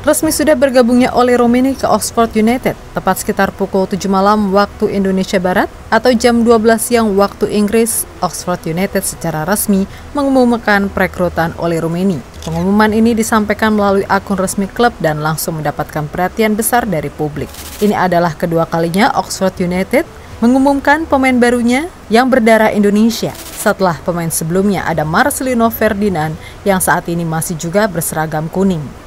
Resmi sudah bergabungnya Oleh Romeni ke Oxford United, tepat sekitar pukul 7 malam waktu Indonesia Barat atau jam 12 siang waktu Inggris. Oxford United secara resmi mengumumkan perekrutan Oleh Romeni. Pengumuman ini disampaikan melalui akun resmi klub dan langsung mendapatkan perhatian besar dari publik. Ini adalah kedua kalinya Oxford United mengumumkan pemain barunya yang berdarah Indonesia. Setelah pemain sebelumnya ada Marcelino Ferdinand yang saat ini masih juga berseragam kuning.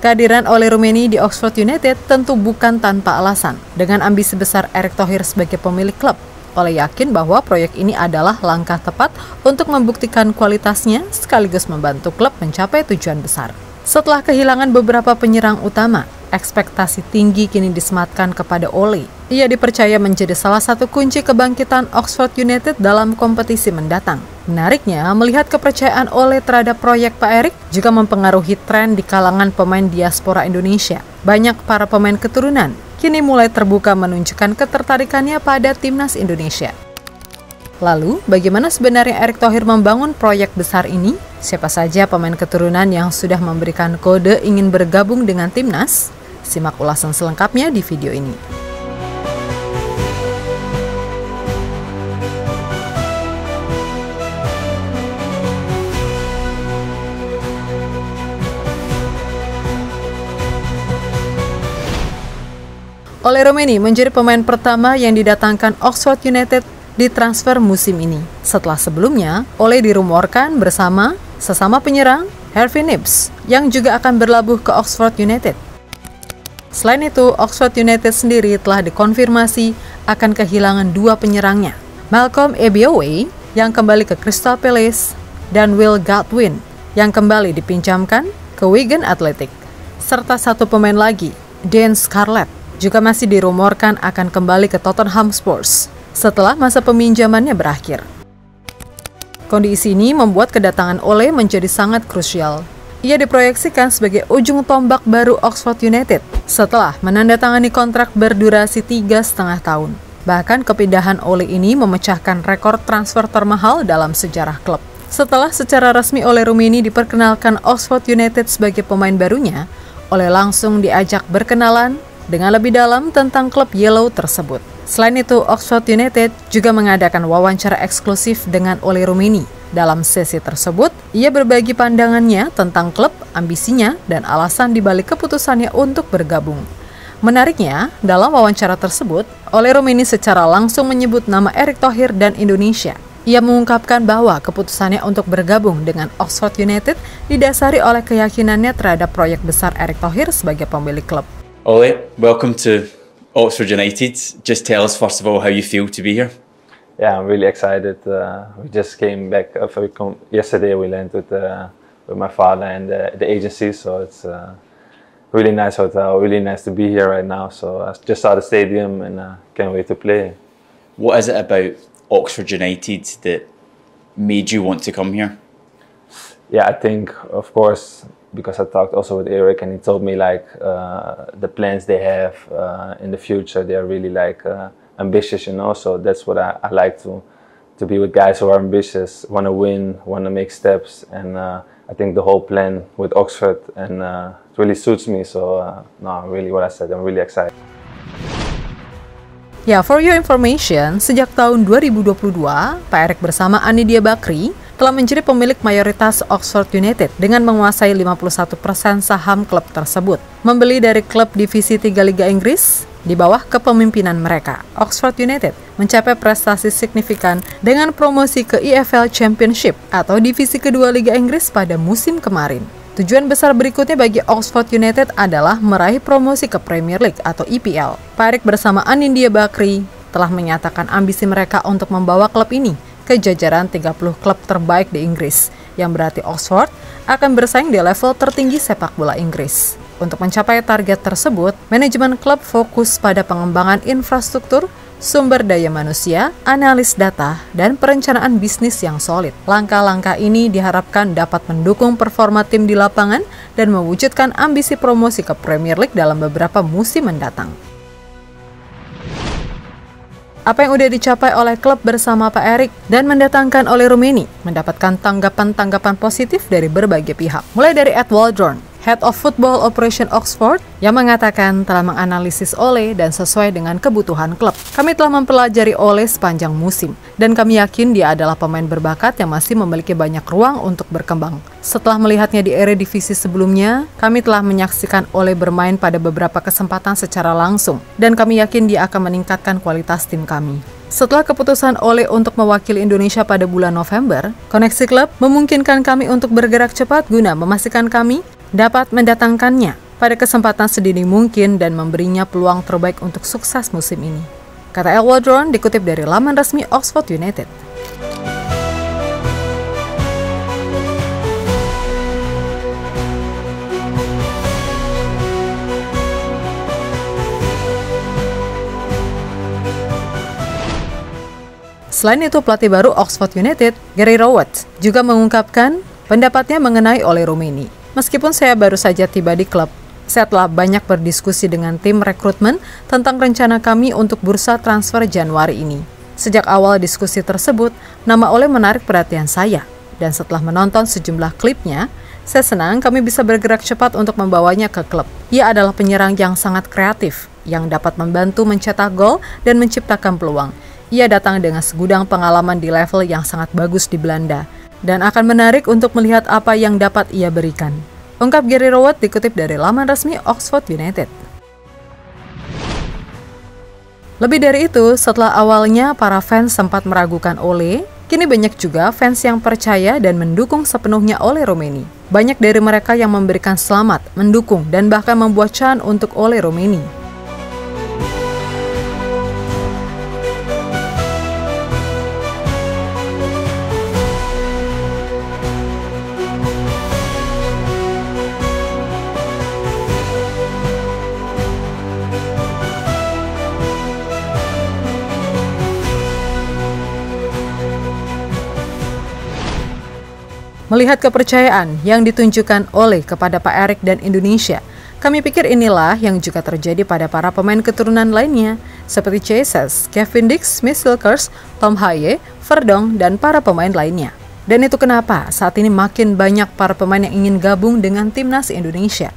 Kehadiran Oleh Romeni di Oxford United tentu bukan tanpa alasan. Dengan ambisi besar Erick Thohir sebagai pemilik klub, Oleh yakin bahwa proyek ini adalah langkah tepat untuk membuktikan kualitasnya sekaligus membantu klub mencapai tujuan besar. Setelah kehilangan beberapa penyerang utama, ekspektasi tinggi kini disematkan kepada Oleh. Ia dipercaya menjadi salah satu kunci kebangkitan Oxford United dalam kompetisi mendatang. Menariknya, melihat kepercayaan Oleh terhadap proyek Pak Erick juga mempengaruhi tren di kalangan pemain diaspora Indonesia. Banyak para pemain keturunan kini mulai terbuka menunjukkan ketertarikannya pada timnas Indonesia. Lalu, bagaimana sebenarnya Erick Thohir membangun proyek besar ini? Siapa saja pemain keturunan yang sudah memberikan kode ingin bergabung dengan timnas? Simak ulasan selengkapnya di video ini. Oleh Romeni menjadi pemain pertama yang didatangkan Oxford United di transfer musim ini. Setelah sebelumnya, Oleh dirumorkan bersama sesama penyerang Harvey Knibbs yang juga akan berlabuh ke Oxford United. Selain itu, Oxford United sendiri telah dikonfirmasi akan kehilangan dua penyerangnya, Malcolm Ebiowei yang kembali ke Crystal Palace dan Will Godwin yang kembali dipinjamkan ke Wigan Athletic, serta satu pemain lagi, Dan Scarlett, juga masih dirumorkan akan kembali ke Tottenham Spurs setelah masa peminjamannya berakhir. Kondisi ini membuat kedatangan Oleh menjadi sangat krusial. Ia diproyeksikan sebagai ujung tombak baru Oxford United setelah menandatangani kontrak berdurasi 3,5 tahun. Bahkan kepindahan Oleh ini memecahkan rekor transfer termahal dalam sejarah klub. Setelah secara resmi Oleh Romeni diperkenalkan Oxford United sebagai pemain barunya, Oleh langsung diajak berkenalan dengan lebih dalam tentang klub Yellow tersebut. Selain itu, Oxford United juga mengadakan wawancara eksklusif dengan Oleh Romeni. Dalam sesi tersebut, ia berbagi pandangannya tentang klub, ambisinya, dan alasan dibalik keputusannya untuk bergabung. Menariknya, dalam wawancara tersebut, Oleh Romeni secara langsung menyebut nama Erick Thohir dan Indonesia. Ia mengungkapkan bahwa keputusannya untuk bergabung dengan Oxford United didasari oleh keyakinannya terhadap proyek besar Erick Thohir sebagai pemilik klub. Oleh, welcome to Oxford United. Just tell us first of all how you feel to be here. Yeah, I'm really excited. We just came back yesterday. We landed with my father and the agency, so it's a really nice hotel. Really nice to be here right now. So I just saw the stadium and can't wait to play. What is it about Oxford United that made you want to come here? Yeah, I think, of course, because I talked also with Eric and he told me like the plans they have in the future, they are really like ambitious, you know, so that's what I like to be with guys who are ambitious, want to win, want to make steps, and I think the whole plan with Oxford and it really suits me, so no, really what I said, I'm really excited. Ya, for your information, sejak tahun 2022, Pak Erick bersama Anidia Bakri telah menjadi pemilik mayoritas Oxford United dengan menguasai 51% saham klub tersebut. Membeli dari klub divisi 3 Liga Inggris di bawah kepemimpinan mereka, Oxford United mencapai prestasi signifikan dengan promosi ke EFL Championship atau divisi kedua Liga Inggris pada musim kemarin. Tujuan besar berikutnya bagi Oxford United adalah meraih promosi ke Premier League atau EPL. Pak Erick bersama Anidia Bakri telah menyatakan ambisi mereka untuk membawa klub ini ke jajaran 30 klub terbaik di Inggris, yang berarti Oxford akan bersaing di level tertinggi sepak bola Inggris. Untuk mencapai target tersebut, manajemen klub fokus pada pengembangan infrastruktur, sumber daya manusia, analis data, dan perencanaan bisnis yang solid. Langkah-langkah ini diharapkan dapat mendukung performa tim di lapangan dan mewujudkan ambisi promosi ke Premier League dalam beberapa musim mendatang. Apa yang udah dicapai oleh klub bersama Pak Erick dan mendatangkan Oleh Romeni mendapatkan tanggapan-tanggapan positif dari berbagai pihak. Mulai dari Ed Waldron, Head of Football Operation Oxford, yang mengatakan telah menganalisis Ole dan sesuai dengan kebutuhan klub. Kami telah mempelajari Ole sepanjang musim, dan kami yakin dia adalah pemain berbakat yang masih memiliki banyak ruang untuk berkembang. Setelah melihatnya di Eredivisie sebelumnya, kami telah menyaksikan Ole bermain pada beberapa kesempatan secara langsung, dan kami yakin dia akan meningkatkan kualitas tim kami. Setelah keputusan Ole untuk mewakili Indonesia pada bulan November, Koneksi Klub memungkinkan kami untuk bergerak cepat guna memastikan kami dapat mendatangkannya pada kesempatan sedini mungkin dan memberinya peluang terbaik untuk sukses musim ini, kata El Wadron dikutip dari laman resmi Oxford United. Selain itu, pelatih baru Oxford United, Gary Rowett, juga mengungkapkan pendapatnya mengenai Ole Rummenigge. Meskipun saya baru saja tiba di klub, saya telah banyak berdiskusi dengan tim rekrutmen tentang rencana kami untuk bursa transfer Januari ini. Sejak awal diskusi tersebut, nama Ole menarik perhatian saya. Dan setelah menonton sejumlah klipnya, saya senang kami bisa bergerak cepat untuk membawanya ke klub. Ia adalah penyerang yang sangat kreatif, yang dapat membantu mencetak gol dan menciptakan peluang. Ia datang dengan segudang pengalaman di level yang sangat bagus di Belanda, dan akan menarik untuk melihat apa yang dapat ia berikan, ungkap Gary Rowett dikutip dari laman resmi Oxford United. Lebih dari itu, setelah awalnya para fans sempat meragukan Ole, kini banyak juga fans yang percaya dan mendukung sepenuhnya Ole Rummenigge. Banyak dari mereka yang memberikan selamat, mendukung, dan bahkan membuat chant untuk Ole Rummenigge. Melihat kepercayaan yang ditunjukkan Ole kepada Pak Erik dan Indonesia, kami pikir inilah yang juga terjadi pada para pemain keturunan lainnya, seperti Jesus, Kevin Dix, Smith Wilkers, Tom Haye, Verdonk, dan para pemain lainnya. Dan itu kenapa saat ini makin banyak para pemain yang ingin gabung dengan timnas Indonesia.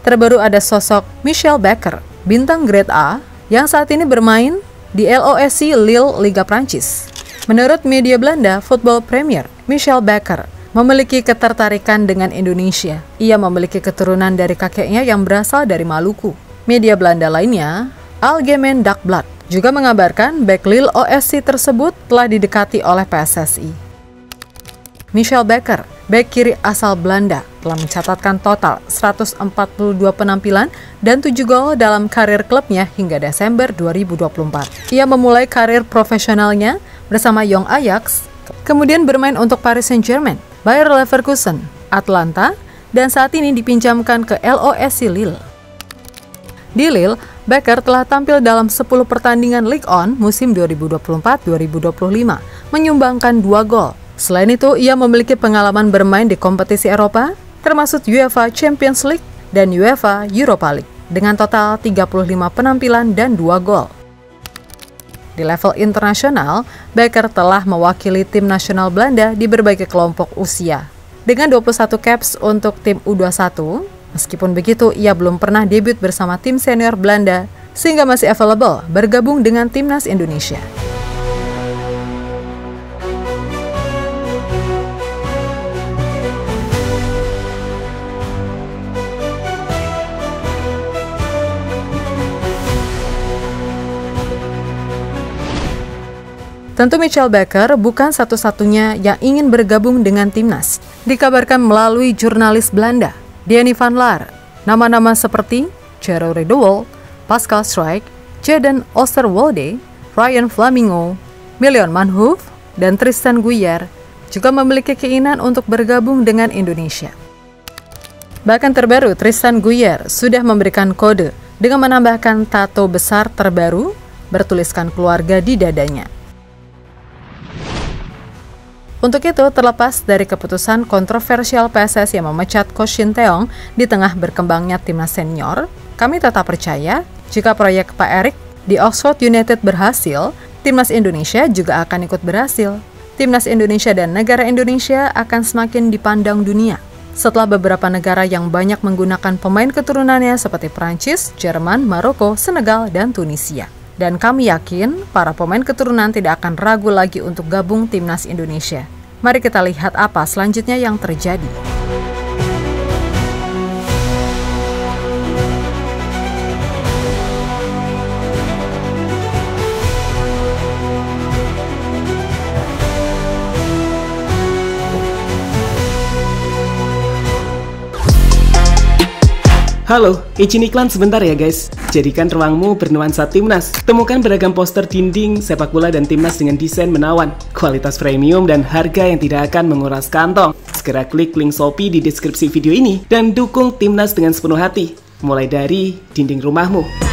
Terbaru ada sosok Michel Becker, bintang Grade A, yang saat ini bermain di LOSC Lille Liga Prancis. Menurut media Belanda, Football Premier, Michel Becker memiliki ketertarikan dengan Indonesia. Ia memiliki keturunan dari kakeknya yang berasal dari Maluku. Media Belanda lainnya, Algemeen Dagblad, juga mengabarkan bek Lille OSC tersebut telah didekati oleh PSSI. Michel Becker, bek kiri asal Belanda, telah mencatatkan total 142 penampilan dan 7 gol dalam karir klubnya hingga Desember 2024. Ia memulai karir profesionalnya bersama Young Ajax, kemudian bermain untuk Paris Saint-Germain, Bayer Leverkusen, Atlanta, dan saat ini dipinjamkan ke LOSC Lille. Di Lille, Becker telah tampil dalam 10 pertandingan Ligue 1 musim 2024-2025, menyumbangkan 2 gol. Selain itu, ia memiliki pengalaman bermain di kompetisi Eropa, termasuk UEFA Champions League dan UEFA Europa League, dengan total 35 penampilan dan 2 gol. Di level internasional, Becker telah mewakili tim nasional Belanda di berbagai kelompok usia. Dengan 21 caps untuk tim U21, meskipun begitu ia belum pernah debut bersama tim senior Belanda, sehingga masih available bergabung dengan timnas Indonesia. Tentu Michel Becker bukan satu-satunya yang ingin bergabung dengan timnas. Dikabarkan melalui jurnalis Belanda, Danny van Laar, nama-nama seperti Thierry De Wolf, Pascal Struijk, Jadon Oosterwolde, Ryan Flamingo, Mylion Maenhoff, dan Tristan Guyer juga memiliki keinginan untuk bergabung dengan Indonesia. Bahkan terbaru, Tristan Guyer sudah memberikan kode dengan menambahkan tato besar terbaru bertuliskan keluarga di dadanya. Untuk itu, terlepas dari keputusan kontroversial PSSI yang memecat Coach Shin Tae-yong di tengah berkembangnya timnas senior, kami tetap percaya jika proyek Pak Erik di Oxford United berhasil, timnas Indonesia juga akan ikut berhasil. Timnas Indonesia dan negara Indonesia akan semakin dipandang dunia. setelah beberapa negara yang banyak menggunakan pemain keturunannya seperti Prancis, Jerman, Maroko, Senegal, dan Tunisia. Dan kami yakin para pemain keturunan tidak akan ragu lagi untuk gabung timnas Indonesia. Mari kita lihat apa selanjutnya yang terjadi. Halo, izin iklan sebentar ya guys. Jadikan ruangmu bernuansa timnas. Temukan beragam poster dinding, sepak bola dan timnas dengan desain menawan, kualitas premium dan harga yang tidak akan menguras kantong. Segera klik link Shopee di deskripsi video ini dan dukung timnas dengan sepenuh hati. Mulai dari dinding rumahmu.